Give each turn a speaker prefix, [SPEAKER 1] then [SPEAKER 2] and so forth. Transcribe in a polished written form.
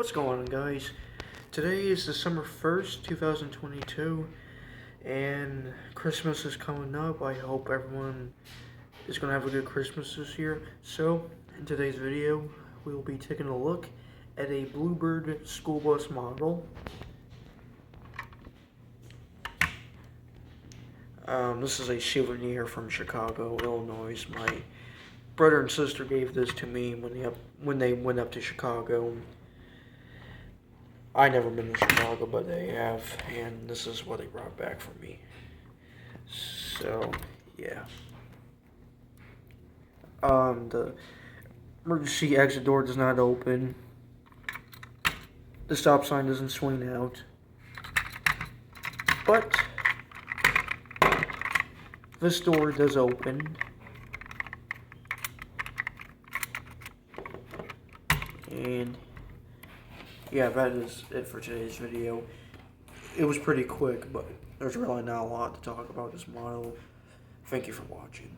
[SPEAKER 1] What's going on, guys? Today is December 1st, 2022, and Christmas is coming up. I hope everyone is going to have a good Christmas this year. So, in today's video, we will be taking a look at a Bluebird school bus model. This is a souvenir from Chicago, Illinois. My brother and sister gave this to me when they went up to Chicago. I never been to Chicago, but they have, and this is what they brought back for me. So, yeah. The emergency exit door does not open. The stop sign doesn't swing out. But this door does open. And yeah, that is it for today's video. It was pretty quick, but there's really not a lot to talk about this model. Thank you for watching.